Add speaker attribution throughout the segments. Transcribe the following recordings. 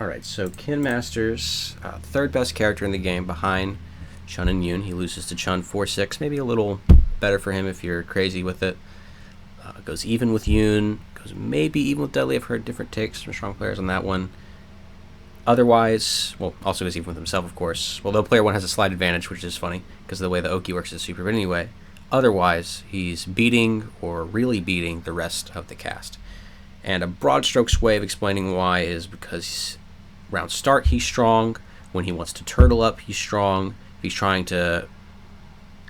Speaker 1: Alright, so Ken Masters, third best character in the game behind Chun and Yoon. He loses to Chun 4-6, maybe a little better for him if you're crazy with it. Goes even with Yoon, goes maybe even with Dudley. I've heard different takes from strong players on that one. Otherwise, well, also goes even with himself, of course. Well, though player one has a slight advantage, which is funny because of the way the Oki works as super. But anyway, otherwise, he's beating or really beating the rest of the cast. And a broad strokes way of explaining why is because round start, he's strong. When he wants to turtle up, he's strong. If he's trying to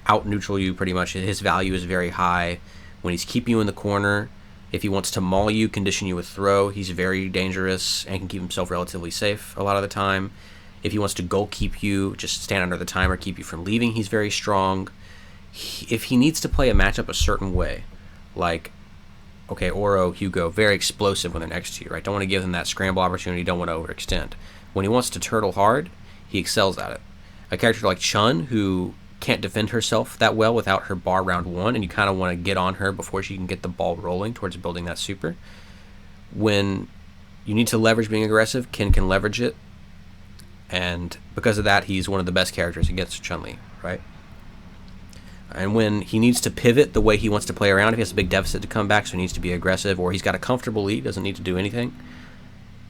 Speaker 1: out neutral you, pretty much, his value is very high. When he's keeping you in the corner, if he wants to maul you, condition you with throw, he's very dangerous and can keep himself relatively safe a lot of the time. If he wants to goal keep you, just stand under the timer, keep you from leaving, he's very strong. If he needs to play a matchup a certain way, like, okay, Oro, Hugo, very explosive when they're next to you, right? Don't want to give them that scramble opportunity, don't want to overextend. When he wants to turtle hard, he excels at it. A character like Chun, who can't defend herself that well without her bar round one, and you kind of want to get on her before she can get the ball rolling towards building that super. When you need to leverage being aggressive, Ken can leverage it, and because of that, he's one of the best characters against Chun-Li, right? And when he needs to pivot the way he wants to play around, if he has a big deficit to come back, so he needs to be aggressive, or he's got a comfortable lead, doesn't need to do anything,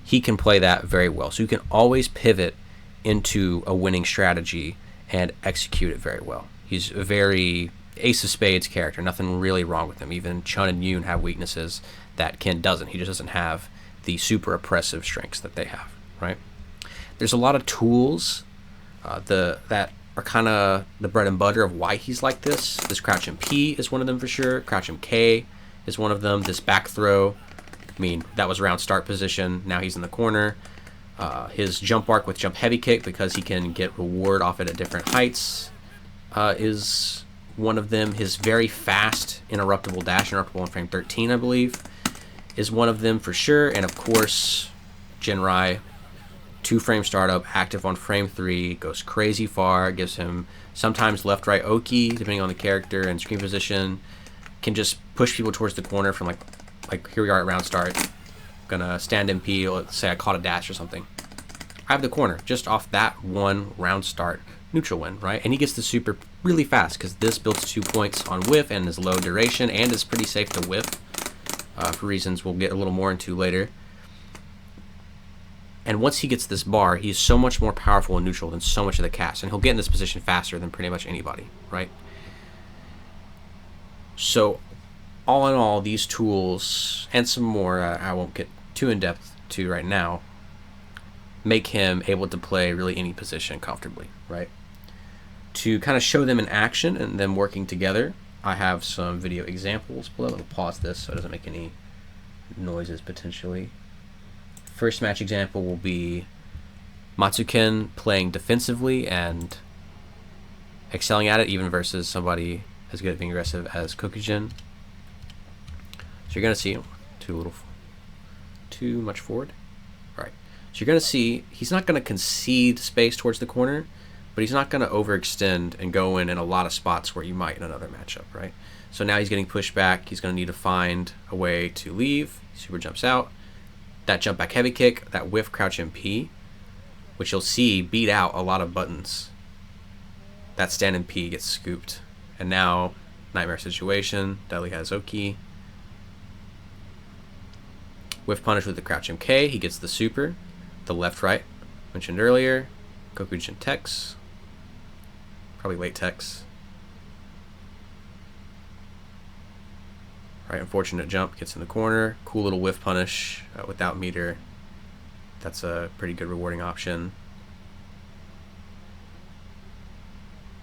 Speaker 1: he can play that very well. So you can always pivot into a winning strategy and execute it very well. He's a very ace of spades character, nothing really wrong with him. Even Chun and Yoon have weaknesses that Ken doesn't. He just doesn't have the super oppressive strengths that they have, right? There's a lot of tools that are kind of the bread and butter of why he's like this. This crouch MP is one of them for sure. Crouch MK is one of them. This back throw, I mean, that was round start position. Now he's in the corner. His jump arc with jump heavy kick, because he can get reward off it at different heights, is one of them. His very fast interruptible dash, interruptible on frame 13, I believe, is one of them for sure. And of course, Jinrai, 2-frame startup, active on frame 3, goes crazy far, gives him sometimes left-right Oki, depending on the character and screen position, can just push people towards the corner from like here we are at round start. Gonna stand MP, let's say I caught a dash or something. I have the corner just off that one round start neutral win, right? And he gets the super really fast because this builds 2 points on whiff and is low duration and is pretty safe to whiff for reasons we'll get a little more into later. And once he gets this bar, he's so much more powerful in neutral than so much of the cast, and he'll get in this position faster than pretty much anybody, right? So all in all, these tools and some more I won't get too in depth to right now make him able to play really any position comfortably, right? To kind of show them in action and them working together, I have some video examples. Let me pause this so it doesn't make any noises potentially. First match example will be Matsuken playing defensively and excelling at it, even versus somebody as good at being aggressive as Kokujin. So you're going to see too much forward. All right. So you're going to see he's not going to concede space towards the corner, but he's not going to overextend and go in a lot of spots where you might in another matchup, right? So now he's getting pushed back. He's going to need to find a way to leave. Super jumps out. That jump back heavy kick, that whiff crouch MP, which you'll see beat out a lot of buttons. That stand MP gets scooped. And now, nightmare situation. Dudley has Oki. Whiff punish with the crouch MK. He gets the super. The left right, mentioned earlier. Kokujin Tex. Probably late Tex. Right, unfortunate jump, gets in the corner. Cool little whiff punish without meter. That's a pretty good rewarding option.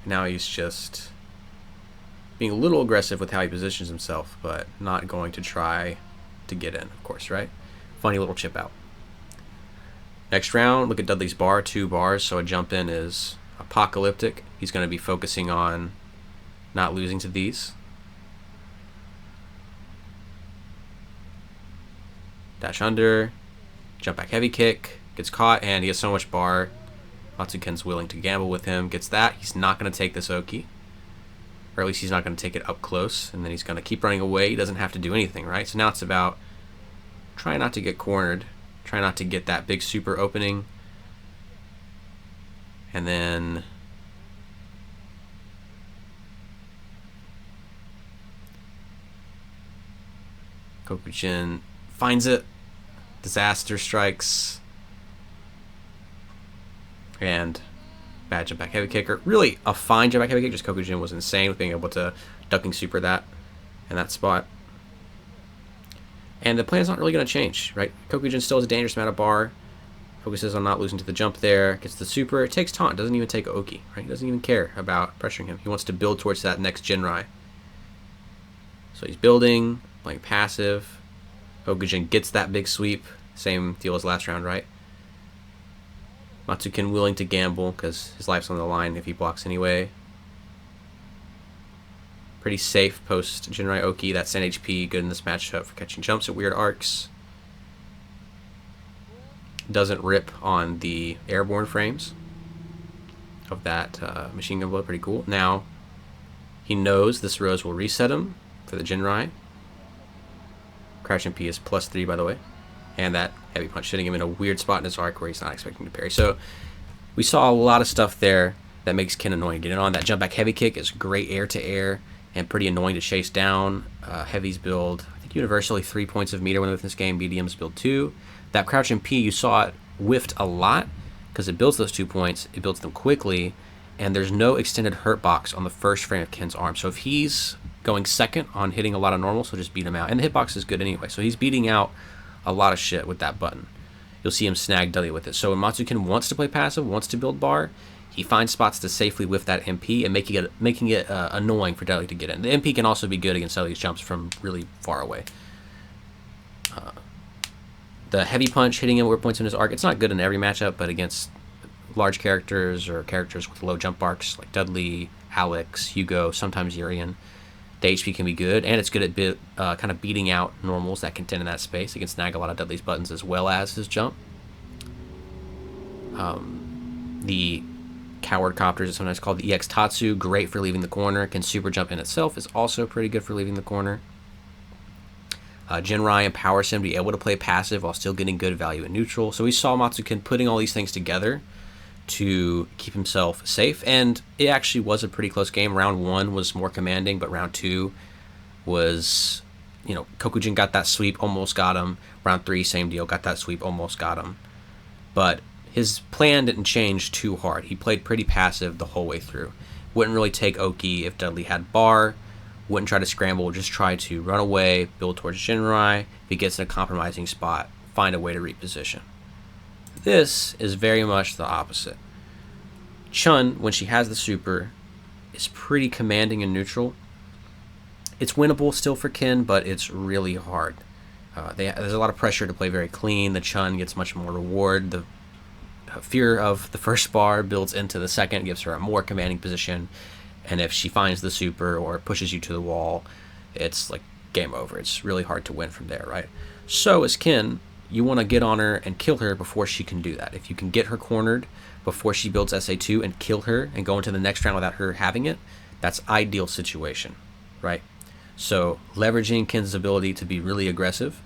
Speaker 1: Now he's just being a little aggressive with how he positions himself, but not going to try to get in, of course, right? Funny little chip out. Next round, look at Dudley's bar, 2 bars, so a jump in is apocalyptic. He's going to be focusing on not losing to these. Dash under, jump back heavy kick, gets caught, and he has so much bar. Matsuken's willing to gamble with him, gets that. He's not going to take this Oki, or at least he's not going to take it up close, and then he's going to keep running away. He doesn't have to do anything, right? So now it's about trying not to get cornered Try not to get that big super opening. And then Kokujin finds it. Disaster strikes. And bad jump back heavy kicker. Really a fine jump back heavy kick. Just Kokujin was insane with being able to ducking super that in that spot. And the plan's not really going to change, right? Kokujin still has a dangerous amount of bar. Focuses on not losing to the jump there. Gets the super. It takes taunt. Doesn't even take Oki, right? He doesn't even care about pressuring him. He wants to build towards that next Jinrai. So he's building, playing passive. Kokujin gets that big sweep. Same deal as last round, right? Matsukin willing to gamble because his life's on the line if he blocks anyway. Pretty safe post Jinrai Oki. That's 10 HP, good in this matchup for catching jumps at weird arcs. Doesn't rip on the airborne frames of that machine gun blow. Pretty cool. Now, he knows this Rose will reset him for the Jinrai. Crouch MP is +3, by the way. And that heavy punch hitting him in a weird spot in his arc where he's not expecting to parry. So we saw a lot of stuff there that makes Ken annoying. Getting on that jump back heavy kick is great air to air and pretty annoying to chase down. Heavy's build, I think universally 3 points of meter when with this game. BDM's build 2. That crouch MP, you saw it whiffed a lot because it builds those 2 points. It builds them quickly, and there's no extended hurt box on the first frame of Ken's arm. So if he's going second on hitting a lot of normal, so just beat him out. And the hitbox is good anyway, so he's beating out a lot of shit with that button. You'll see him snag Dudley with it. So when Matsukin wants to play passive, wants to build bar, he finds spots to safely whiff that MP and making it annoying for Dudley to get in. The MP can also be good against Dudley's jumps from really far away. The heavy punch hitting him where it points in his arc, it's not good in every matchup, but against large characters or characters with low jump arcs like Dudley, Alex, Hugo, sometimes Urian, the HP can be good, and it's good at kind of beating out normals that contend in that space. He can snag a lot of Dudley's buttons as well as his jump. The Coward Copters is sometimes called the EX Tatsu, great for leaving the corner. Can super jump in itself, is also pretty good for leaving the corner. Jinrai empowers him to be able to play passive while still getting good value in neutral. So we saw Matsukin putting all these things together to keep himself safe, and it actually was a pretty close game. Round 1 was more commanding, but round 2 was, Kokujin got that sweep, almost got him. Round 3, same deal, got that sweep, almost got him. But his plan didn't change too hard. He played pretty passive the whole way through. Wouldn't really take Oki if Dudley had bar. Wouldn't try to scramble, just try to run away, build towards Jinrai. If he gets in a compromising spot, find a way to reposition. This is very much the opposite. Chun, when she has the super, is pretty commanding in neutral. It's winnable still for Ken, but it's really hard. There's a lot of pressure to play very clean. The Chun gets much more reward. The fear of the first bar builds into the second, gives her a more commanding position. And if she finds the super or pushes you to the wall, it's like game over. It's really hard to win from there, right? So as Ken, you want to get on her and kill her before she can do that. If you can get her cornered before she builds SA2 and kill her and go into the next round without her having it, that's ideal situation, right? So leveraging Ken's ability to be really aggressive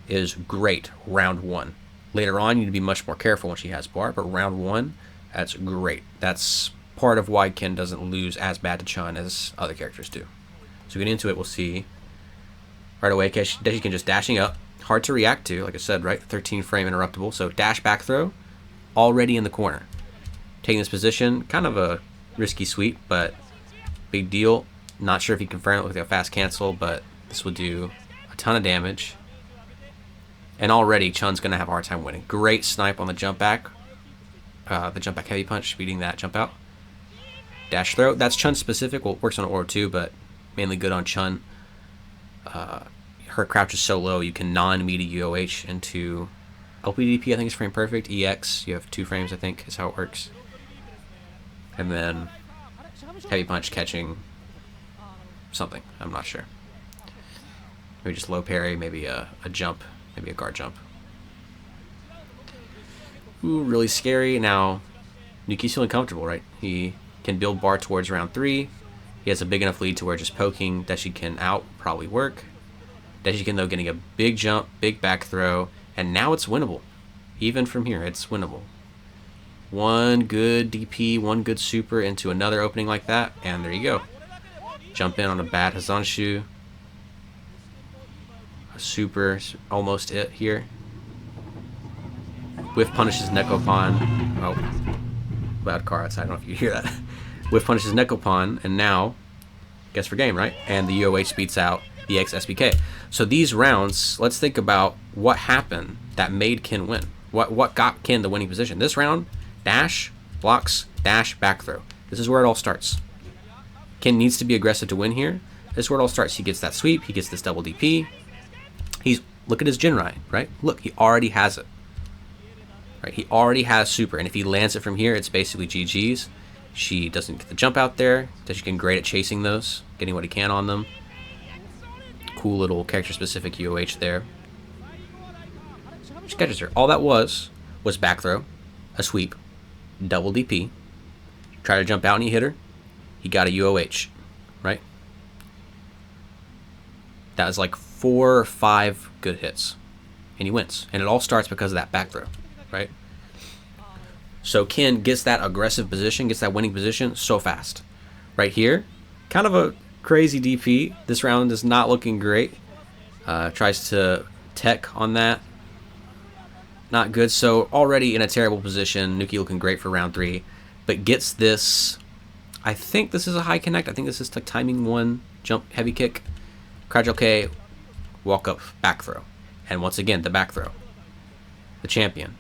Speaker 1: is great round 1. Later on, you need to be much more careful when she has bar, but round 1, that's great. That's part of why Ken doesn't lose as bad to Chun as other characters do. So getting into it, we'll see right away, Deshi can just dashing up. Hard to react to, like I said, right? 13 frame interruptible. So dash back throw, already in the corner. Taking this position, kind of a risky sweep, but big deal. Not sure if he confirmed it with a fast cancel, but this will do a ton of damage. And already Chun's going to have a hard time winning. Great snipe on the jump back. The jump back heavy punch, beating that jump out. Dash throw, that's Chun specific. Well, it works on Oro too, but mainly good on Chun. Her crouch is so low, you can non-meaty UOH into LPDP, I think is frame perfect. EX, you have 2 frames, I think, is how it works. And then heavy punch catching something, I'm not sure. Maybe just low parry, maybe a jump, maybe a guard jump. Ooh, really scary. Now, Nuki's feeling comfortable, right? He can build bar towards round 3. He has a big enough lead to where just poking Deshikin out probably work. Deshikin, though, getting a big jump, big back throw, and now it's winnable. Even from here, it's winnable. One good DP, one good super into another opening like that, and there you go. Jump in on a bad Hazanshu. A super, almost it here. Whiff punishes Nekopon. Oh, bad car outside. I don't know if you hear that. Whiff punishes Nekopon, and now, guess for game, right? And the UOH beats out the XSBK. So these rounds, let's think about what happened that made Ken win. What got Ken the winning position? This round, dash, blocks, dash, back throw. This is where it all starts. Ken needs to be aggressive to win here. This is where it all starts. He gets that sweep. He gets this double DP. Look at his Jinrai, right? Look, he already has it. Right? He already has super, and if he lands it from here, it's basically GG's. She doesn't get the jump out there. Deshiken great at chasing those, getting what he can on them. Cool little character-specific UOH there. She catches her. All that was back throw, a sweep, double DP. Try to jump out and he hit her. He got a UOH, right? That was like 4 or 5 good hits, and he wins. And it all starts because of that back throw, right? So Ken gets that aggressive position, gets that winning position so fast. Right here, kind of a crazy DP. This round is not looking great. Tries to tech on that. Not good. So already in a terrible position. Nuki looking great for round 3, but gets this. I think this is a high connect. I think this is like timing 1, jump, heavy kick, crouch OK, walk up, back throw. And once again, the back throw. The champion.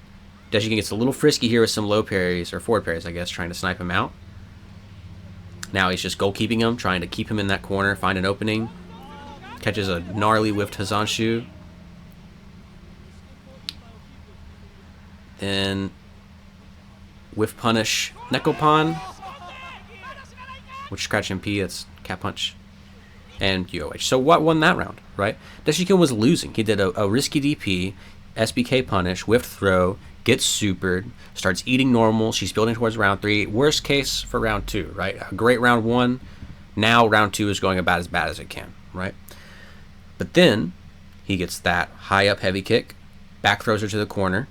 Speaker 1: Deshiken gets a little frisky here with some low parries, or forward parries, I guess, trying to snipe him out. Now he's just goalkeeping him, trying to keep him in that corner, find an opening. Catches a gnarly whiffed Hazanshu. Then whiff punish Nekopon, which scratch MP, that's cat punch, and UOH. So what won that round, right? Deshiken was losing. He did a risky DP, SBK punish, whiffed throw, gets supered, starts eating normal. She's building towards round 3. Worst case for round 2, right? A great round 1. Now round 2 is going about as bad as it can, right? But then he gets that high up heavy kick, back throws her to the corner,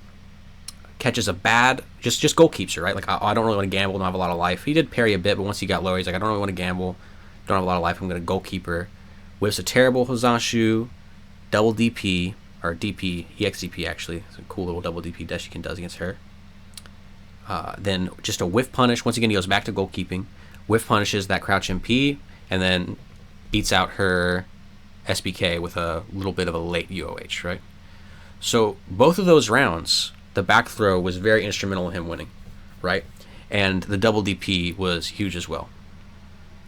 Speaker 1: catches a bad, just goal keeps her, right? Like, I don't really want to gamble, don't have a lot of life. He did parry a bit, but once he got low, he's like, I don't really want to gamble, don't have a lot of life, I'm going to goalkeeper. Whiffs a terrible Hazanshu, double DP, or DP, EXDP actually. It's a cool little double DP Deshiken does against her. Then just a whiff punish. Once again, he goes back to goalkeeping. Whiff punishes that crouch MP, and then beats out her SBK with a little bit of a late UOH, right? So both of those rounds, the back throw was very instrumental in him winning, right? And the double DP was huge as well.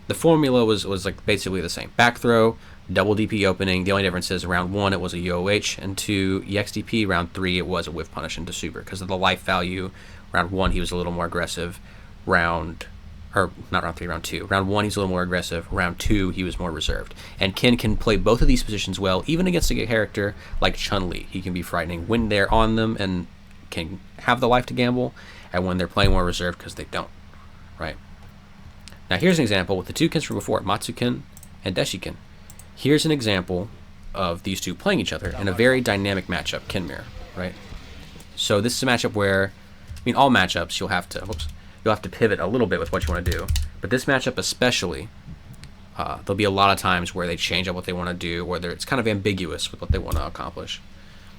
Speaker 1: The formula was like basically the same. Back throw, double DP opening. The only difference is round 1 it was a UOH, and 2 EXDP. Round 3 it was a whiff punish into super because of the life value. Round 1 he was a little more aggressive. Round 2. Round 1 he's a little more aggressive. Round 2 he was more reserved. And Ken can play both of these positions well, even against a character like Chun-Li. He can be frightening when they're on them and can have the life to gamble, and when they're playing more reserved because they don't, right? Now here's an example with the 2 Kens from before, Matsuken and Deshiken. Here's an example of these two playing each other in a very dynamic matchup, Ken mirror, right? So this is a matchup where, I mean, all matchups you'll have to pivot a little bit with what you want to do, but this matchup especially, there'll be a lot of times where they change up what they want to do, whether it's kind of ambiguous with what they want to accomplish.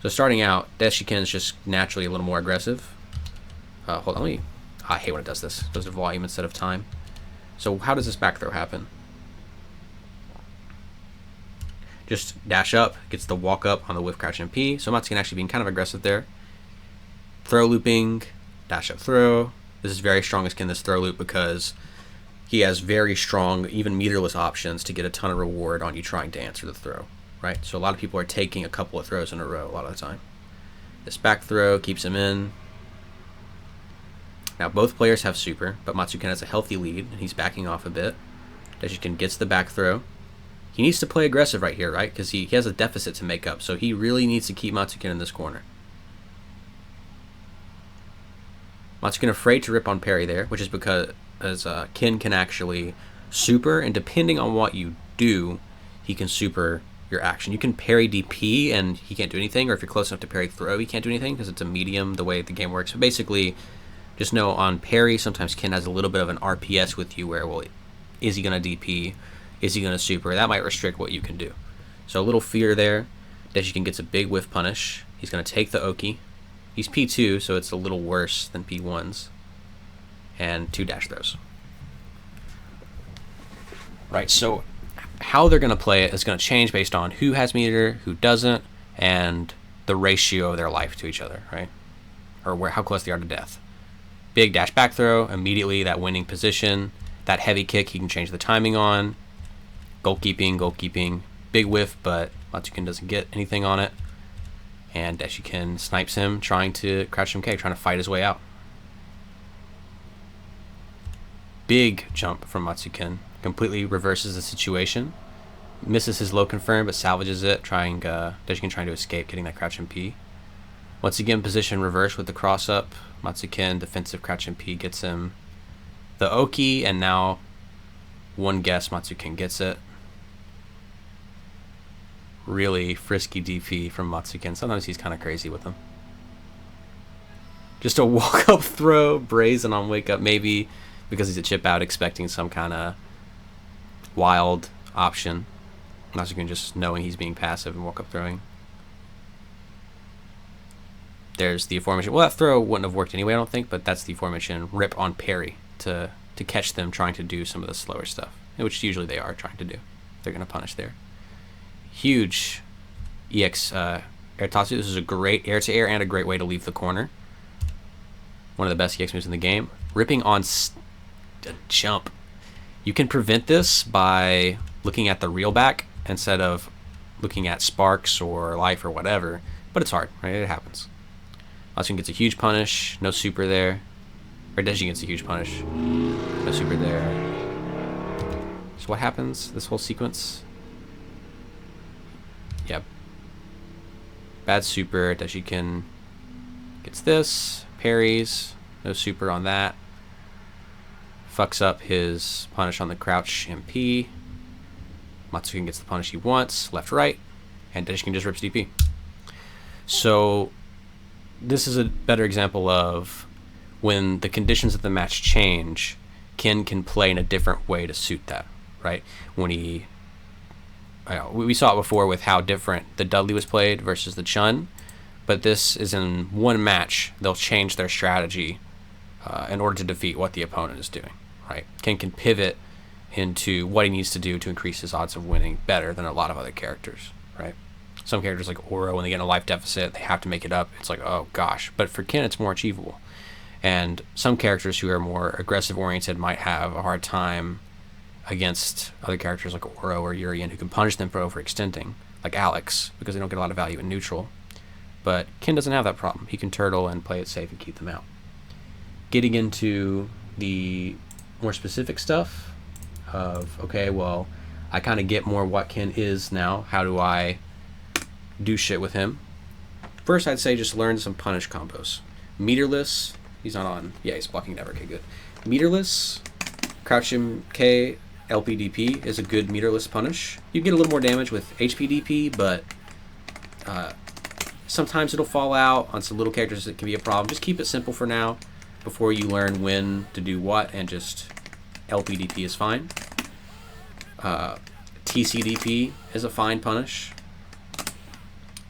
Speaker 1: So starting out, Deshiken is just naturally a little more aggressive. Hold on, I hate when it does this. It does the volume instead of time. So how does this back throw happen? Just dash up, gets the walk up on the whiff crouch MP. So Matsuken actually being kind of aggressive there. Throw looping, dash up throw. This is very strong as Ken, this throw loop, because he has very strong, even meterless options to get a ton of reward on you trying to answer the throw, right? So a lot of people are taking a couple of throws in a row a lot of the time. This back throw keeps him in. Now both players have super, but Matsuken has a healthy lead, and he's backing off a bit. Deshiken gets the back throw. He needs to play aggressive right here, right? Because he has a deficit to make up, so he really needs to keep Matsuken in this corner. Matsuken afraid to rip on parry there, which is because Ken can actually super, and depending on what you do, he can super your action. You can parry DP and he can't do anything, or if you're close enough to parry throw, he can't do anything because it's a medium the way the game works. But basically, just know on parry, sometimes Ken has a little bit of an RPS with you where, well, is he going to DP? Is he going to super? That might restrict what you can do. So a little fear there. Deshiken gets a big whiff punish. He's going to take the Oki. He's P2, so it's a little worse than P1's. And 2 dash throws. Right, so how they're going to play it is going to change based on who has meter, who doesn't, and the ratio of their life to each other, right? Or how close they are to death. Big dash back throw, immediately that winning position. That heavy kick he can change the timing on. Goalkeeping. Big whiff, but Matsukin doesn't get anything on it. And Deshiken snipes him, trying to crouch MK, trying to fight his way out. Big jump from Matsukin. Completely reverses the situation. Misses his low confirm, but salvages it, Deshiken trying to escape, getting that crouch MP. Once again, position reverse with the cross up. Matsukin, defensive crouch MP, gets him the Oki, and now one guess Matsukin gets it. Really frisky DP from Matsukin. Sometimes he's kind of crazy with them. Just a walk-up throw, brazen on wake-up, maybe because he's a chip out, expecting some kind of wild option. Matsukin just knowing he's being passive and walk-up throwing. There's the aforementioned, well, that throw wouldn't have worked anyway, I don't think, but that's the aforementioned rip on parry to catch them trying to do some of the slower stuff, which usually they are trying to do. They're going to punish there. Huge EX air tatsu. This is a great air-to-air and a great way to leave the corner. One of the best EX moves in the game. Ripping on a jump. You can prevent this by looking at the reel back instead of looking at sparks or life or whatever, but it's hard, right? It happens. Matsukin gets a huge punish, no super there. Or Deji gets a huge punish, no super there. So what happens this whole sequence? Yep. Bad super, Deshiken gets this, parries, no super on that. Fucks up his punish on the crouch MP. Matsukin gets the punish he wants, left, right, and Deshiken just rips DP. So this is a better example of when the conditions of the match change, Ken can play in a different way to suit that, right? When we saw it before with how different the Dudley was played versus the Chun, but this is in one match, they'll change their strategy in order to defeat what the opponent is doing, right? Ken can pivot into what he needs to do to increase his odds of winning better than a lot of other characters, right? Some characters like Oro, when they get in a life deficit, they have to make it up. It's like, oh gosh. But for Ken, it's more achievable. And some characters who are more aggressive oriented might have a hard time against other characters like Oro or Urien who can punish them for overextending, like Alex, because they don't get a lot of value in neutral. But Ken doesn't have that problem. He can turtle and play it safe and keep them out. Getting into the more specific stuff of, okay, well, I kind of get more what Ken is now. How do I do shit with him? First, I'd say just learn some punish combos. Meterless, he's not on. Yeah, he's blocking never. Okay, good. Meterless, crouch MK, LPDP is a good meterless punish. You get a little more damage with HPDP, but sometimes it'll fall out. On some little characters, it can be a problem. Just keep it simple for now before you learn when to do what, and just LPDP is fine. TCDP is a fine punish.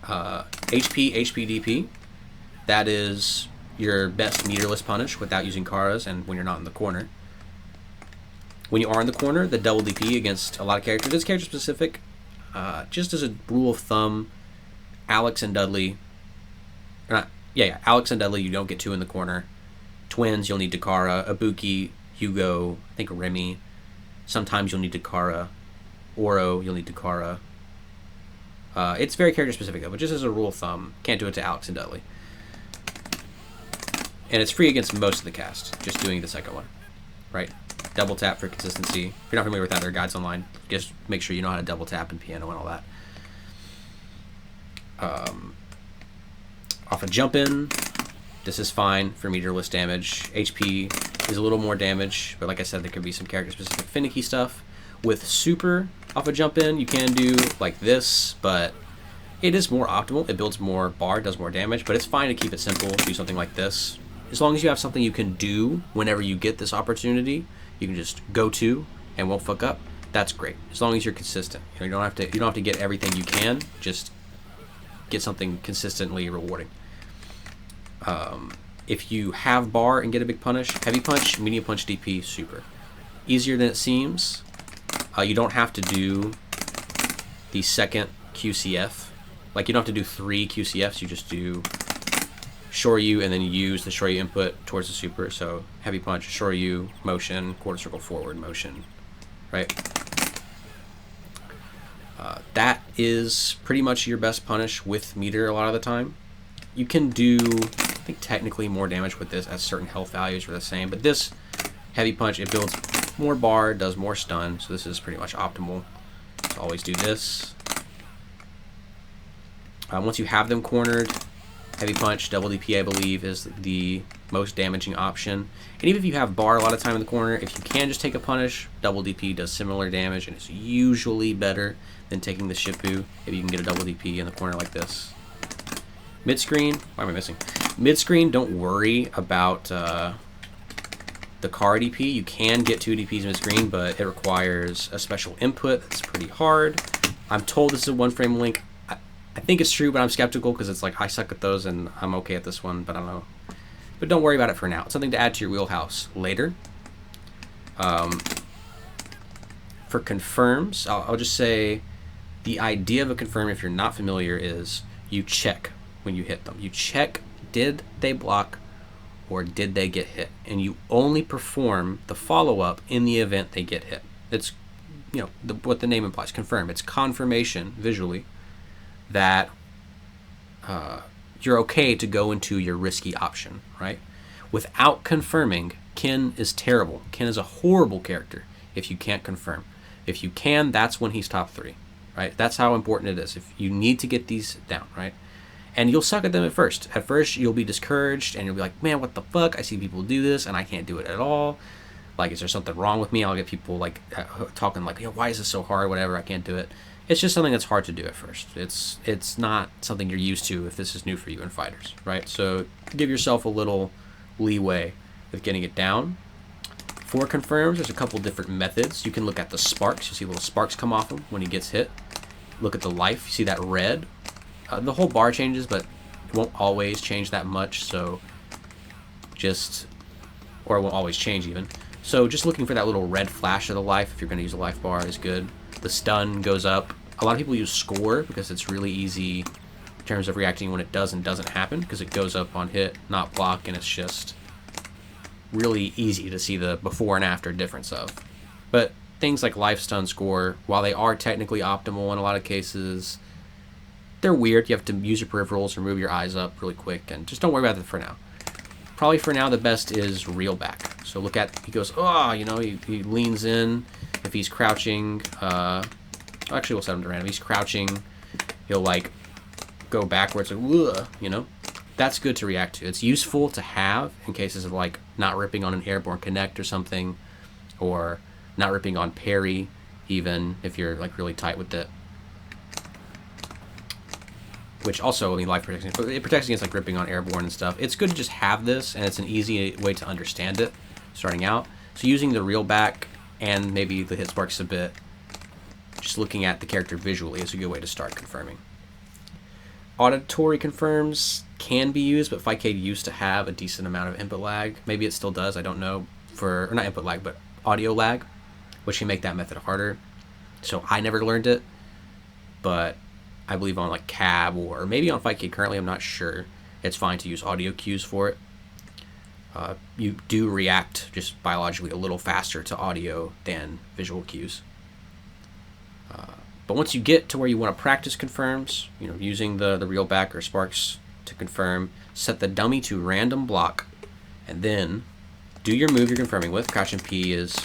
Speaker 1: HPDP, that is your best meterless punish without using Karas and when you're not in the corner. When you are in the corner, the double DP against a lot of characters, it's character specific. Just as a rule of thumb, Alex and Dudley, Alex and Dudley, you don't get two in the corner. Twins, you'll need Dakara. Ibuki, Hugo, I think Remy. Sometimes you'll need Dakara. Oro, you'll need Dakara. It's very character specific though, but just as a rule of thumb, can't do it to Alex and Dudley. And it's free against most of the cast, just doing the second one, right? Double tap for consistency. If you're not familiar with that, there are guides online. Just make sure you know how to double tap in piano and all that. Off a jump in, this is fine for meterless damage. HP is a little more damage, but like I said, there could be some character specific finicky stuff. With super, off a jump in. You can do like this, but it is more optimal. It builds more bar, does more damage, but it's fine to keep it simple. Do something like this. As long as you have something you can do whenever you get this opportunity, you can just go to and won't fuck up. That's great. As long as you're consistent. You don't have to get everything you can. Just get something consistently rewarding. If you have bar and get a big punish, heavy punch, medium punch, DP, super. Easier than it seems. You don't have to do the second QCF. Like, you don't have to do 3 QCFs. You just do Shoryu and then you use the Shoryu input towards the super. So heavy punch, Shoryu, motion, quarter circle forward, motion, right? That is pretty much your best punish with meter a lot of the time. You can do, I think, technically more damage with this as certain health values are the same, but this heavy punch, it builds more bar, does more stun, so this is pretty much optimal. So always do this. Once you have them cornered, heavy punch, double DP, I believe, is the most damaging option. And even if you have bar a lot of time in the corner, if you can just take a punish, double DP does similar damage, and it's usually better than taking the Shippu if you can get a double DP in the corner like this. Mid-screen, why am I missing? Mid-screen, don't worry about the car DP. You can get 2 DPs mid-screen, but it requires a special input that's pretty hard. I'm told this is a one-frame link. I think it's true, but I'm skeptical because it's like I suck at those and I'm okay at this one, but I don't know. But don't worry about it for now. It's something to add to your wheelhouse later. For confirms, I'll just say the idea of a confirm, if you're not familiar, is you check when you hit them. You check, did they block or did they get hit? And you only perform the follow-up in the event they get hit. It's, you know, what the name implies, confirm. It's confirmation visually that you're okay to go into your risky option, right? Without confirming, Ken is terrible. Ken is a horrible character if you can't confirm. If you can, that's when he's top 3, right? That's how important it is. If you need to get these down, right? And you'll suck at them at first. At first, you'll be discouraged, and you'll be like, man, what the fuck? I see people do this, and I can't do it at all. Like, is there something wrong with me? I'll get people, like, talking like, you know, why is this so hard? Whatever, I can't do it. It's just something that's hard to do at first. It's not something you're used to if this is new for you in fighters, right? So give yourself a little leeway with getting it down. For confirms, there's a couple different methods. You can look at the sparks. You see little sparks come off him when he gets hit. Look at the life. You see that red? The whole bar changes, but it won't always change that much, so or it won't always change even. So just looking for that little red flash of the life, if you're going to use a life bar, is good. The stun goes up. A lot of people use score because it's really easy in terms of reacting when it does and doesn't happen, because it goes up on hit, not block, and it's just really easy to see the before and after difference of. But things like life, stun, score, while they are technically optimal in a lot of cases, they're weird. You have to use your peripherals or move your eyes up really quick, and just don't worry about it for now. Probably for now, the best is reel back. So look at, he goes, oh, you know, he leans in. If he's crouching, actually we'll set him to random. He's crouching, he'll like go backwards, like, ugh, you know. That's good to react to. It's useful to have in cases of like not ripping on an airborne connect or something, or not ripping on parry, even if you're like really tight with it. Which also, I mean, life protection, but it protects against like ripping on airborne and stuff. It's good to just have this, and it's an easy way to understand it starting out. So using the reel back and maybe the hit sparks a bit, just looking at the character visually is a good way to start confirming. Auditory confirms can be used, but Fightcade used to have a decent amount of input lag. Maybe it still does, I don't know, or not input lag, but audio lag, which can make that method harder. So I never learned it, but I believe on like Cab or maybe on Fightcade currently, I'm not sure, it's fine to use audio cues for it. You do react just biologically a little faster to audio than visual cues. But once you get to where you want to practice confirms, you know, using the reel back or sparks to confirm, set the dummy to random block, and then do your move you're confirming with. Crouch and P is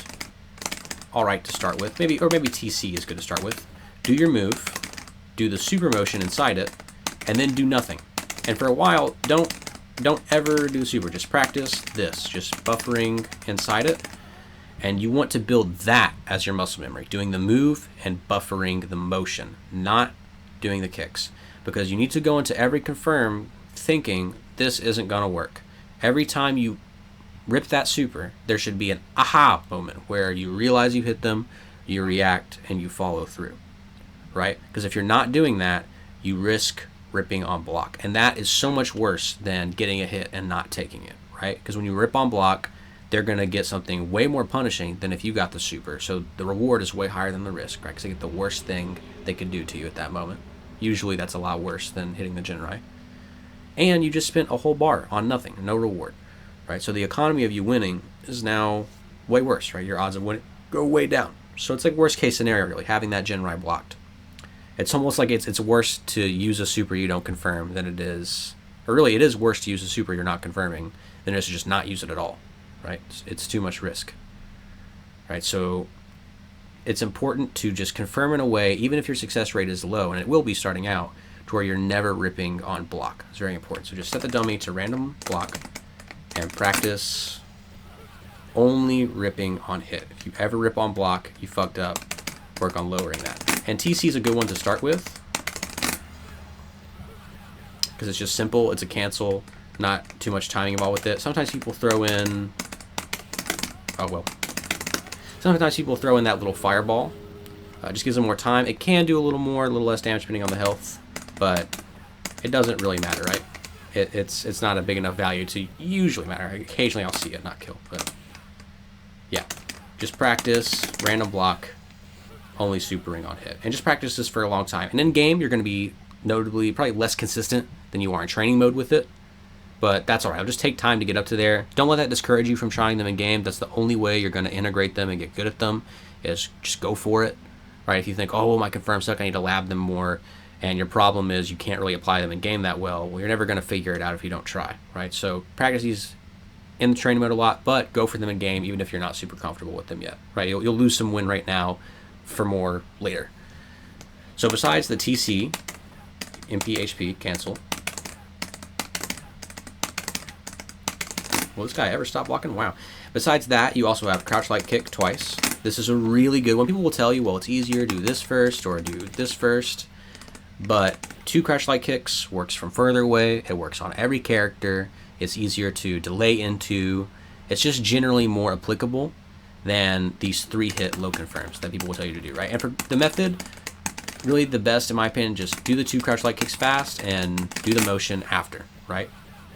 Speaker 1: all right to start with, maybe TC is good to start with. Do your move, do the super motion inside it, and then do nothing. And for a while, don't ever do super. Just practice this, just buffering inside it. And you want to build that as your muscle memory, doing the move and buffering the motion, not doing the kicks. Because you need to go into every confirm thinking this isn't going to work. Every time you rip that super, there should be an aha moment where you realize you hit them, you react, and you follow through, right? Because if you're not doing that, you risk ripping on block. And that is so much worse than getting a hit and not taking it, right? Because when you rip on block, they're going to get something way more punishing than if you got the super. So the reward is way higher than the risk, right? Because they get the worst thing they could do to you at that moment. Usually that's a lot worse than hitting the Genrai. And you just spent a whole bar on nothing, no reward, right? So the economy of you winning is now way worse, right? Your odds of winning go way down. So it's like worst case scenario, really, having that Genrai blocked. It's almost like it's worse to use a super you don't confirm than it is, or really it is worse to use a super you're not confirming than it is to just not use it at all. Right? It's too much risk. Right? So it's important to just confirm in a way, even if your success rate is low, and it will be starting out, to where you're never ripping on block. It's very important. So just set the dummy to random block and practice only ripping on hit. If you ever rip on block, you fucked up. Work on lowering that. And TC is a good one to start with because it's just simple. It's a cancel. Not too much timing involved with it. Sometimes people throw in... Oh, well. Sometimes people throw in that little fireball. Just gives them more time. It can do a little more, a little less damage depending on the health. But it doesn't really matter, right? It's not a big enough value to usually matter. Occasionally I'll see it, not kill. But yeah. Just practice, random block, only supering on hit. And just practice this for a long time. And in game, you're going to be notably probably less consistent than you are in training mode with it. But that's all right. It'll just take time to get up to there. Don't let that discourage you from trying them in game. That's the only way you're going to integrate them and get good at them, is just go for it. Right? If you think, oh, well, my confirm suck, I need to lab them more, and your problem is you can't really apply them in game that well, you're never going to figure it out if you don't try. Right? So practice these in the training mode a lot, but go for them in game even if you're not super comfortable with them yet. Right? You'll lose some win right now for more later. So besides the TC, MP, HP, cancel. Will this guy ever stop blocking? Wow. Besides that, you also have crouch light kick twice. This is a really good one. People will tell you, well, it's easier to do this first or do this first. But 2 crouch light kicks works from further away. It works on every character. It's easier to delay into. It's just generally more applicable than these 3-hit low confirms that people will tell you to do, right? And for the method, really the best, in my opinion, just do the 2 crouch light kicks fast and do the motion after, right?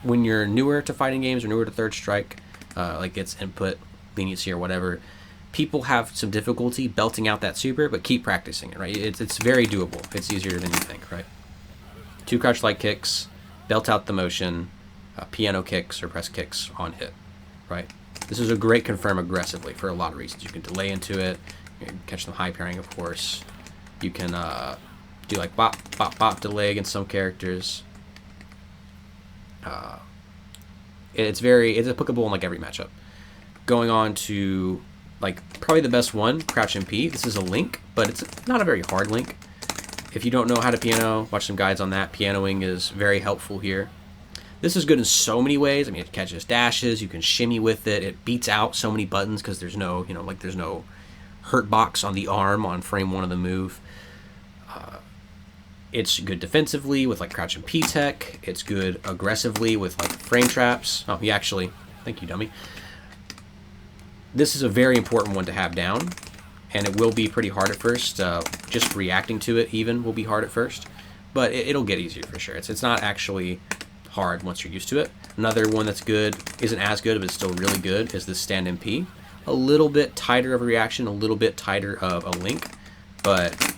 Speaker 1: When you're newer to fighting games or newer to third strike, like it's input, leniency, or whatever, people have some difficulty belting out that super, but keep practicing it, right? It's very doable. It's easier than you think, right? 2 crouch light kicks, belt out the motion, piano kicks or press kicks on hit, right? This is a great confirm aggressively for a lot of reasons. You can delay into it, you can catch them high pairing, of course. You can do like bop, bop, bop delay against some characters. It's applicable in like every matchup. Going on to like probably the best one, crouch MP. This is a link, but it's not a very hard link. If you don't know how to piano, watch some guides on that. Pianoing is very helpful here. This is good in so many ways. I mean, it catches dashes. You can shimmy with it. It beats out so many buttons because there's no, there's no hurt box on the arm on frame 1 of the move. It's good defensively with like crouch and P-Tech. It's good aggressively with like frame traps. Oh, thank you, dummy. This is a very important one to have down, and it will be pretty hard at first. Just reacting to it even will be hard at first, but it'll get easier for sure. It's not actually hard once you're used to it. Another one that's good, isn't as good, but it's still really good, is this stand MP. A little bit tighter of a reaction, a little bit tighter of a link, but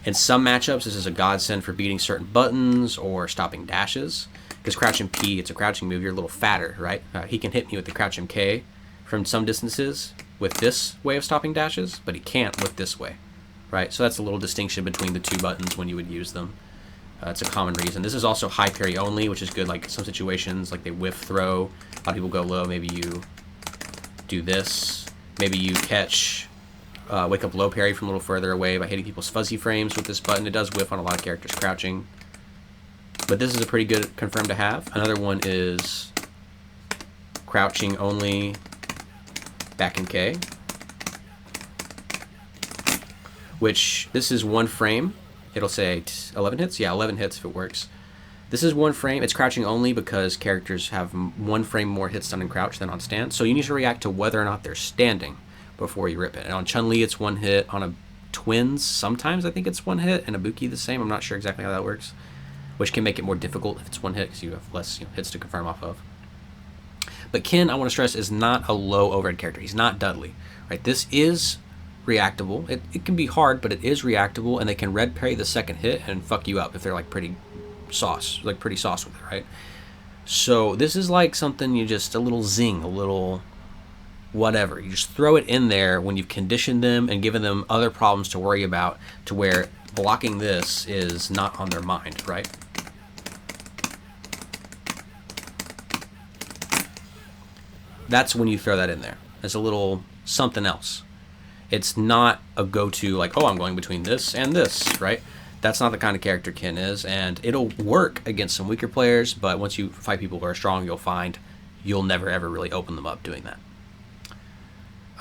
Speaker 1: in some matchups, this is a godsend for beating certain buttons or stopping dashes. Because crouch and P, it's a crouching move, you're a little fatter, right? He can hit me with the crouch and K from some distances with this way of stopping dashes, but he can't with this way, right? So that's a little distinction between the 2 buttons when you would use them. It's a common reason. This is also high parry only, which is good like some situations, like they whiff throw. A lot of people go low, maybe you do this. Maybe you catch... wake up low parry from a little further away by hitting people's fuzzy frames with this button. It does whiff on a lot of characters crouching. But this is a pretty good confirm to have. Another one is crouching only back in K. which this is 1 frame. It'll say 11 hits. Yeah, 11 hits if it works. This is 1 frame. It's crouching only because characters have 1 frame more hit stun and crouch than on stand. So you need to react to whether or not they're standing before you rip it. And on Chun-Li, it's 1 hit. On a Twins, sometimes I think it's 1 hit. And Ibuki, the same. I'm not sure exactly how that works, which can make it more difficult if it's 1 hit because you have less hits to confirm off of. But Ken, I want to stress, is not a low overhead character. He's not Dudley, right? This is reactable. It can be hard, but it is reactable, and they can red parry the second hit and fuck you up if they're like pretty sauce with it, right? So this is like something you just, a little zing, a little whatever. You just throw it in there when you've conditioned them and given them other problems to worry about, to where blocking this is not on their mind, right? That's when you throw that in there as a little something else. It's not a go-to like, oh, I'm going between this and this, right? That's not the kind of character Ken is, and it'll work against some weaker players, but once you fight people who are strong, you'll find you'll never ever really open them up doing that.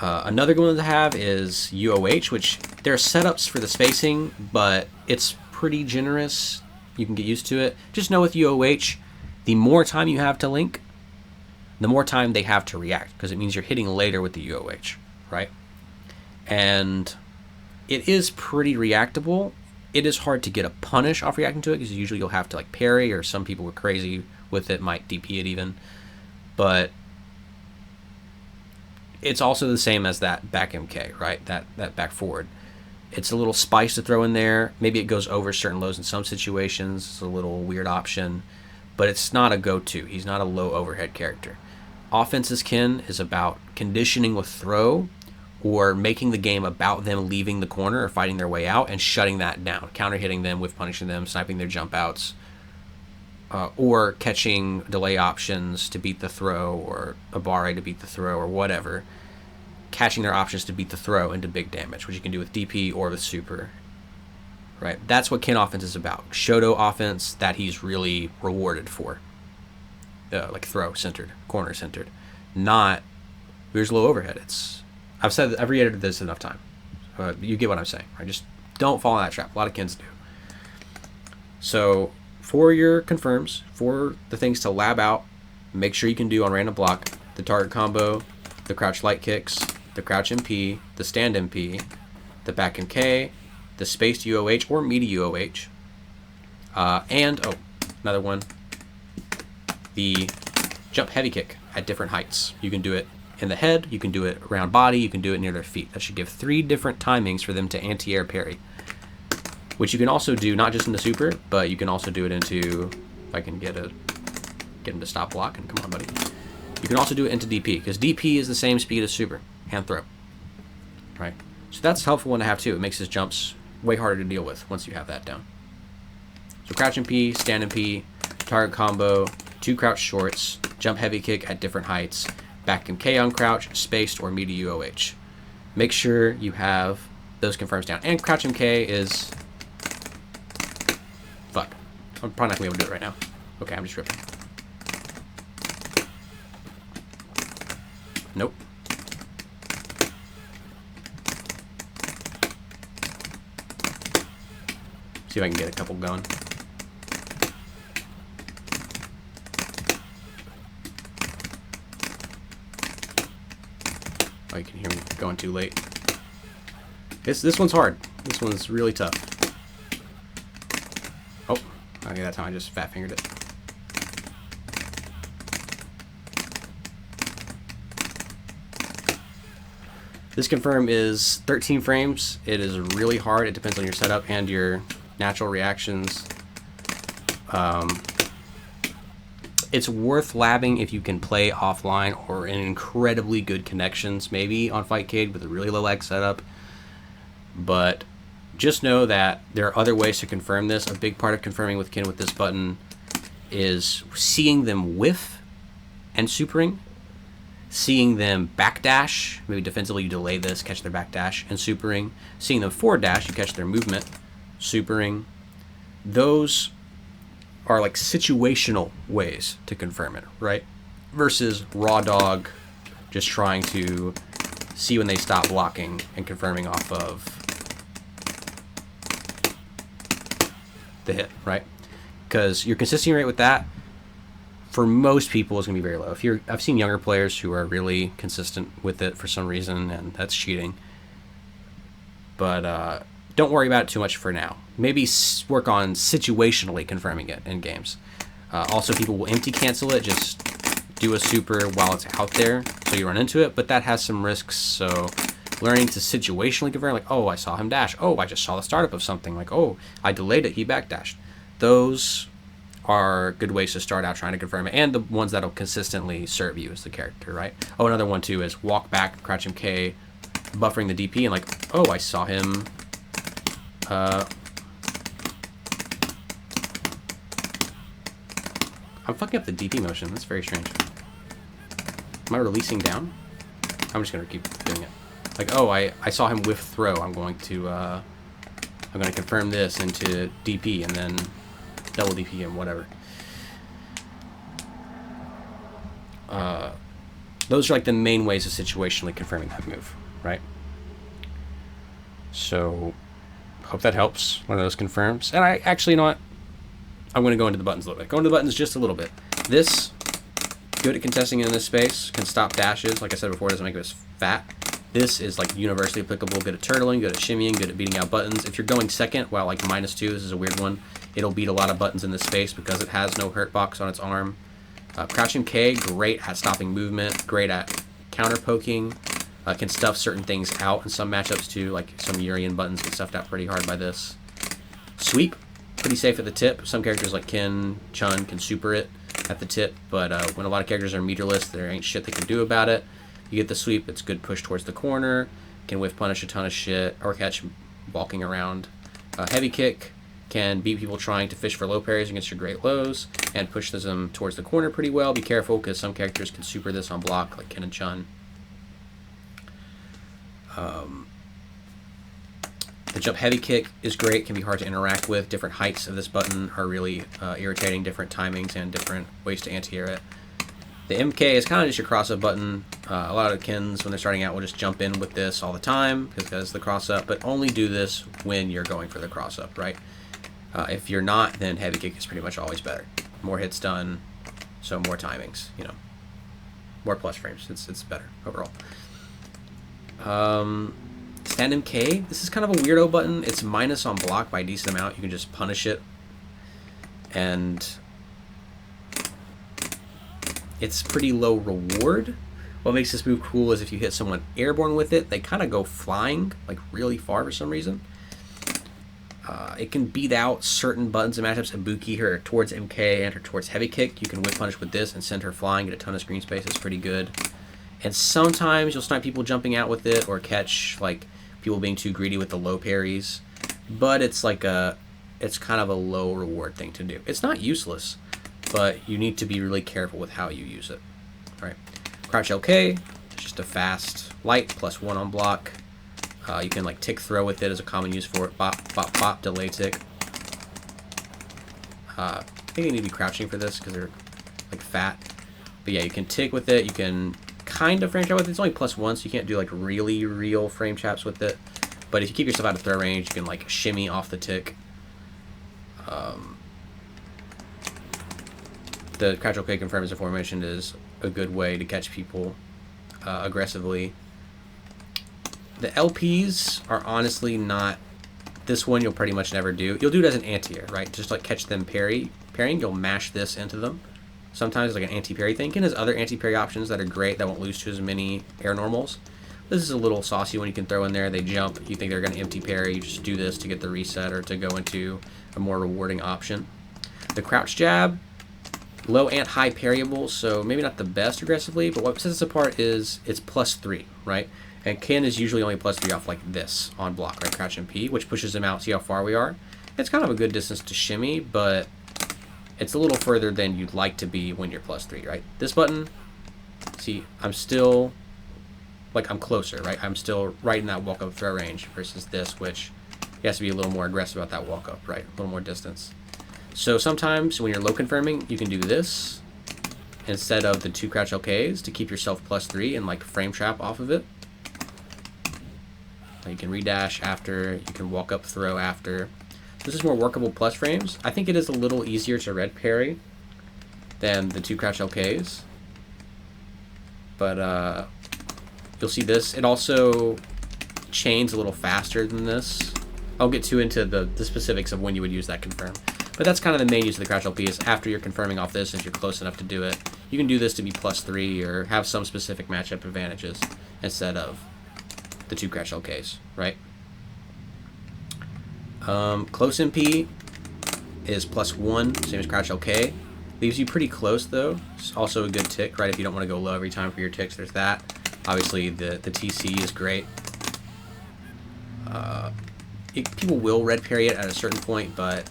Speaker 1: Another good one to have is UOH, which there are setups for the spacing, but it's pretty generous. You can get used to it. Just know with UOH, the more time you have to link, the more time they have to react, because it means you're hitting later with the UOH, right? And it is pretty reactable. It is hard to get a punish off reacting to it, because usually you'll have to like parry, or some people were crazy with it, might DP it even. But it's also the same as that back MK, right? That back forward. It's a little spice to throw in there. Maybe it goes over certain lows in some situations. It's a little weird option, but it's not a go-to. He's not a low overhead character. Offense's Ken is about conditioning with throw, or making the game about them leaving the corner or fighting their way out and shutting that down, counter hitting them with punishing them, sniping their jump outs, or catching delay options to beat the throw, or a barre to beat the throw, or whatever. Catching their options to beat the throw into big damage, which you can do with DP or with super. Right? That's what Ken offense is about. Shoto offense that he's really rewarded for. Like throw centered, corner centered. Not here's low overhead. I've reiterated this enough time. You get what I'm saying, right? Just don't fall in that trap. A lot of Kens do. So for your confirms, for the things to lab out, make sure you can do on random block, the target combo, the crouch light kicks, the crouch MP, the stand MP, the back MK, the spaced UOH or meaty UOH, and, another one, the jump heavy kick at different heights. You can do it in the head, you can do it around body, you can do it near their feet. That should give 3 different timings for them to anti-air parry, which you can also do not just in the super, but you can also do it into, if I can get him to stop blocking, come on buddy. You can also do it into DP, because DP is the same speed as super, hand throw, right? So that's a helpful one to have too. It makes his jumps way harder to deal with once you have that down. So crouch MP, stand MP, target combo, 2 crouch shorts, jump heavy kick at different heights, back MK on crouch, spaced or meaty UOH. Make sure you have those confirms down. And crouch MK is... Fuck. I'm probably not going to be able to do it right now. Okay, I'm just ripping. Nope. See if I can get a couple going. Oh, you can hear me going too late. This one's hard. This one's really tough. Oh, okay, that time I just fat fingered it. This confirm is 13 frames. It is really hard. It depends on your setup and your natural reactions. It's worth labbing if you can play offline or in incredibly good connections, maybe on Fightcade with a really low lag setup. But just know that there are other ways to confirm this. A big part of confirming with Ken with this button is seeing them whiff and supering, seeing them backdash, maybe defensively you delay this, catch their backdash and supering, seeing them forward dash, you catch their movement, supering. Those are like situational ways to confirm it, right? Versus raw dog, just trying to see when they stop blocking and confirming off of the hit, right? Because your consistency rate with that, for most people, is going to be very low. I've seen younger players who are really consistent with it for some reason, and that's cheating. But don't worry about it too much for now. Maybe work on situationally confirming it in games. Also, people will empty cancel it. Just do a super while it's out there, so you run into it. But that has some risks. So learning to situationally confirm, like, oh, I saw him dash. Oh, I just saw the startup of something. Like, oh, I delayed it. He backdashed. Those are good ways to start out trying to confirm it, and the ones that'll consistently serve you as the character, right? Oh, another one too is walk back, crouch MK, buffering the DP, and like, oh, I saw him. I'm fucking up the DP motion. That's very strange. Am I releasing down? I'm just gonna keep doing it. Like, oh, I saw him whiff throw. I'm going to confirm this into DP and then double DP and whatever. Those are like the main ways of situationally confirming that move, right? So, hope that helps. One of those confirms. And I actually, you know what? I'm going to go into the buttons a little bit. Go into the buttons just a little bit. This, good at contesting in this space, can stop dashes. Like I said before, it doesn't make it as fat. This is like universally applicable. Good at turtling, good at shimmying, good at beating out buttons. If you're going second, well, like -2, this is a weird one. It'll beat a lot of buttons in this space because it has no hurt box on its arm. Crouching K, great at stopping movement, great at counter poking, can stuff certain things out in some matchups too, like some Urian buttons get stuffed out pretty hard by this. Sweep, pretty safe at the tip. Some characters like Kin, Chun can super it at the tip, but when a lot of characters are meterless, there ain't shit they can do about it. You get the sweep, it's good push towards the corner, can whiff punish a ton of shit, or catch walking around. Heavy kick can beat people trying to fish for low parries against your great lows, and push them towards the corner pretty well. Be careful, because some characters can super this on block, like Kin and Chun. The jump heavy kick is great, can be hard to interact with. Different heights of this button are really irritating, different timings and different ways to anti-air it. The MK is kind of just your cross-up button. A lot of Kins, when they're starting out, will just jump in with this all the time because the cross-up, but only do this when you're going for the cross-up, right? If you're not, then heavy kick is pretty much always better. More hits done, so more timings, you know. More plus frames, it's better overall. Stand MK, this is kind of a weirdo button. It's minus on block by a decent amount. You can just punish it. And it's pretty low reward. What makes this move cool is if you hit someone airborne with it, they kind of go flying, like really far for some reason. It can beat out certain buttons and matchups. Ibuki her towards MK and her towards heavy kick. You can whip punish with this and send her flying, get a ton of screen space. It's pretty good. And sometimes you'll snipe people jumping out with it or catch like people being too greedy with the low parries. But it's like it's kind of a low reward thing to do. It's not useless, but you need to be really careful with how you use it. Right. Crouch LK, just a fast light +1 on block. You can like tick throw with it as a common use for it. Bop, bop, bop, delay tick. I think you need to be crouching for this because they're like fat. But yeah, you can tick with it. You can kind of frame trap with it. It's only +1, so you can't do like really real frame traps with it. But if you keep yourself out of throw range, you can like shimmy off the tick. The crouch OK confirm, as aforementioned, is a good way to catch people aggressively. The LPs are honestly not... This one you'll pretty much never do. You'll do it as an anti-air, right? Just like catch them parrying, you'll mash this into them. Sometimes it's like an anti-parry thing. Ken has other anti-parry options that are great that won't lose to as many air normals. This is a little saucy one you can throw in there. They jump, you think they're going to empty parry, you just do this to get the reset or to go into a more rewarding option. The crouch jab, low and high parryable, so maybe not the best aggressively, but what sets us apart is it's +3, right? And Ken is usually only +3 off like this on block, right? Crouch and P, which pushes him out. See how far we are? It's kind of a good distance to shimmy, but it's a little further than you'd like to be when you're +3, right? This button, see, I'm still, like I'm closer, right? I'm still right in that walk-up throw range versus this, which you have to be a little more aggressive about that walk-up, right? A little more distance. So sometimes when you're low confirming, you can do this instead of the 2 crouch LKs to keep yourself +3 and like frame trap off of it. You can redash after, you can walk up throw after. This is more workable plus frames. I think it is a little easier to red parry than the 2 crouch LKs. But you'll see this. It also chains a little faster than this. I'll get too into the specifics of when you would use that confirm. But that's kind of the main use of the crouch LP is after you're confirming off this, if you're close enough to do it, you can do this to be +3 or have some specific matchup advantages instead of the 2 crouch LKs, right? Close MP is +1, same as crouch LK. Leaves you pretty close though. It's also a good tick, right? If you don't want to go low every time for your ticks, there's that. Obviously the TC is great. People will red parry it at a certain point, but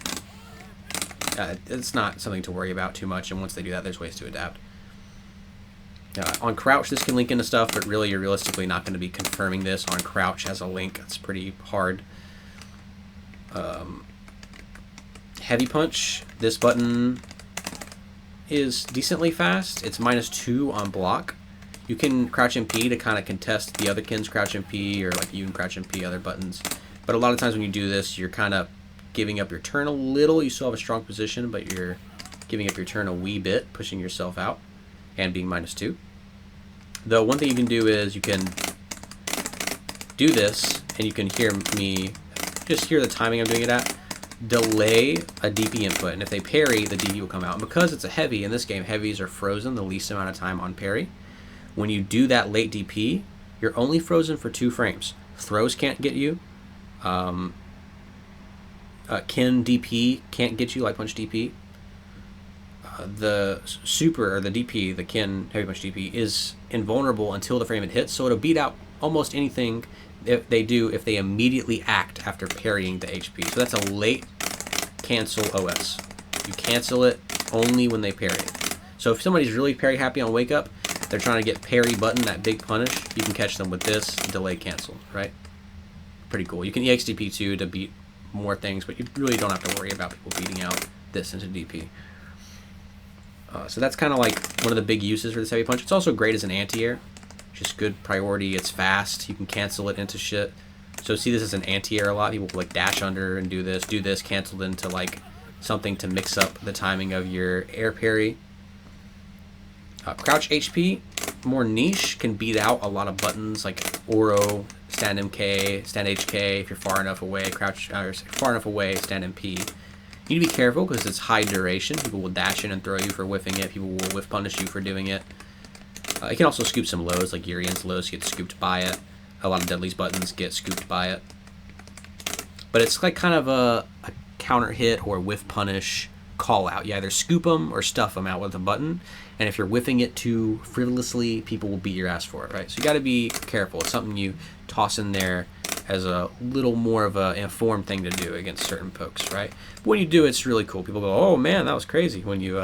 Speaker 1: it's not something to worry about too much, and once they do that, there's ways to adapt. On crouch, this can link into stuff, but really you're realistically not going to be confirming this on crouch as a link. It's pretty hard. Heavy punch, this button is decently fast. It's -2 on block. You can crouch MP to kind of contest the other kin's crouch MP, or like you can crouch MP other buttons. But a lot of times when you do this, you're kind of giving up your turn a little. You still have a strong position, but you're giving up your turn a wee bit, pushing yourself out, and being -2. Though one thing you can do is you can do this, and you can hear me, just hear the timing I'm doing it at, delay a DP input, and if they parry, the DP will come out. And because it's a heavy, in this game, heavies are frozen the least amount of time on parry. When you do that late DP, you're only frozen for 2 frames. Throws can't get you. Kin DP can't get you, light punch DP. The super, or the DP, the Kin heavy punch DP, is invulnerable until the frame it hits, so it'll beat out almost anything if they immediately act after parrying the HP. So that's a late cancel OS. You cancel it only when they parry. So if somebody's really parry happy on wake up, they're trying to get parry button, that big punish, you can catch them with this delay cancel, right? Pretty cool. You can EXDP too to beat more things, but you really don't have to worry about people beating out this into DP. So that's kind of like one of the big uses for this heavy punch. It's also great as an anti-air. Just good priority. It's fast. You can cancel it into shit. So see this as an anti-air a lot. People will like dash under and do this, cancel it into like something to mix up the timing of your air parry. Crouch HP, more niche, can beat out a lot of buttons like Oro, stand MK, stand HK if you're far enough away, far enough away, stand MP. You need to be careful because it's high duration. People will dash in and throw you for whiffing it. People will whiff punish you for doing it. It can also scoop some lows, like Urian's lows get scooped by it. A lot of Dudley's buttons get scooped by it. But it's like kind of a counter hit or whiff punish call out. You either scoop them or stuff them out with a button. And if you're whiffing it too frivolously, people will beat your ass for it, right? So you got to be careful. It's something you toss in there as a little more of an informed thing to do against certain pokes, right? But when you do, it's really cool. People go, oh man, that was crazy when you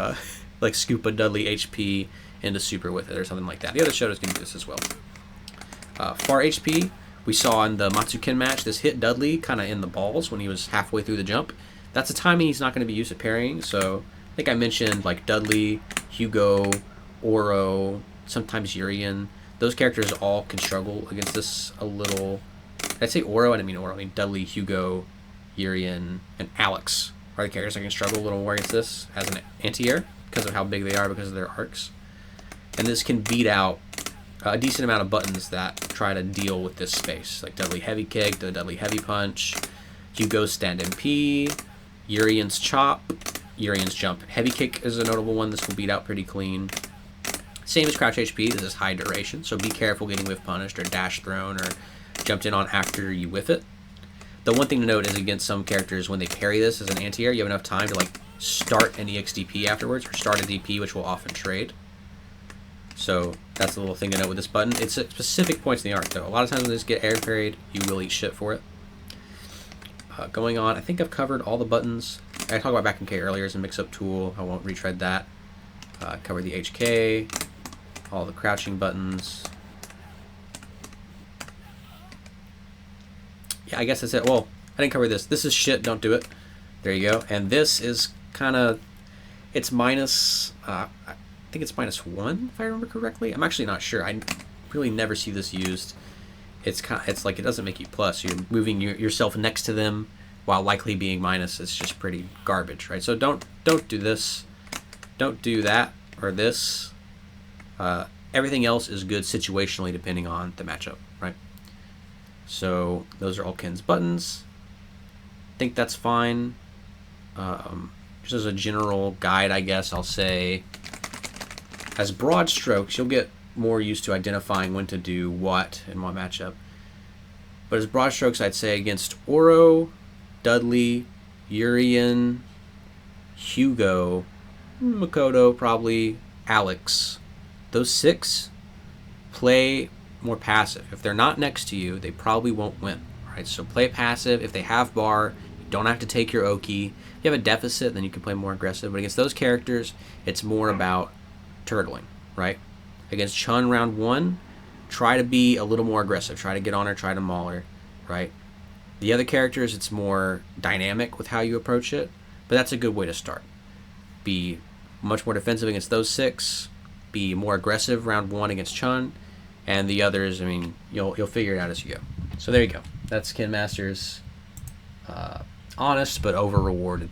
Speaker 1: like scoop a Dudley HP into super with it or something like that. The other Shotos can do this as well. Far HP, we saw in the Matsukin match, this hit Dudley kind of in the balls when he was halfway through the jump. That's a timing he's not going to be used at parrying, so I think I mentioned like Dudley, Hugo, Oro, sometimes Urian. Those characters all can struggle against this a little. Did I say Oro? I didn't mean Oro. I mean Dudley, Hugo, Urian, and Alex are the characters that can struggle a little more against this as an anti-air because of how big they are, because of their arcs. And this can beat out a decent amount of buttons that try to deal with this space, like Dudley Heavy Kick, the Dudley Heavy Punch, Hugo's Stand MP, Urian's Chop, Urian's Jump. Heavy Kick is a notable one. This will beat out pretty clean. Same as Crouch HP. This is high duration, so be careful getting whiff punished or dash thrown or jumped in on after you whiff it. The one thing to note is against some characters, when they parry this as an anti-air, you have enough time to like start an EXDP afterwards or start a DP, which will often trade. So that's a little thing to note with this button. It's at specific points in the arc, though. A lot of times when this get air parried, you will eat shit for it. Going on, I think I've covered all the buttons. I talked about back in K earlier as a mix-up tool. I won't retread that. Covered the HK, all the crouching buttons. Yeah, I guess that's it. Well, I didn't cover this. This is shit, don't do it. There you go. And this is kind of, it's minus, I think it's -1 if I remember correctly. I'm actually not sure. I really never see this used. It's like it doesn't make you plus. You're moving yourself next to them while likely being minus, it's just pretty garbage, right? So don't do this, don't do that or this. Everything else is good situationally depending on the matchup, right? So those are all Ken's buttons. I think that's fine. Just as a general guide, I guess I'll say, as broad strokes, you'll get more used to identifying when to do what in what matchup. But as broad strokes, I'd say against Oro, Dudley, Urian, Hugo, Makoto, probably, Alex. Those 6 play more passive. If they're not next to you, they probably won't win. Right? So play passive. If they have bar, you don't have to take your Oki. If you have a deficit, then you can play more aggressive. But against those characters, it's more about turtling, right? Against Chun round 1, try to be a little more aggressive. Try to get on her, try to maul her, right? The other characters, it's more dynamic with how you approach it, but that's a good way to start. Be much more defensive against those 6. Be more aggressive round 1 against Chun, and the others, I mean, you'll figure it out as you go. So there you go. That's Ken Masters' honest but over-rewarded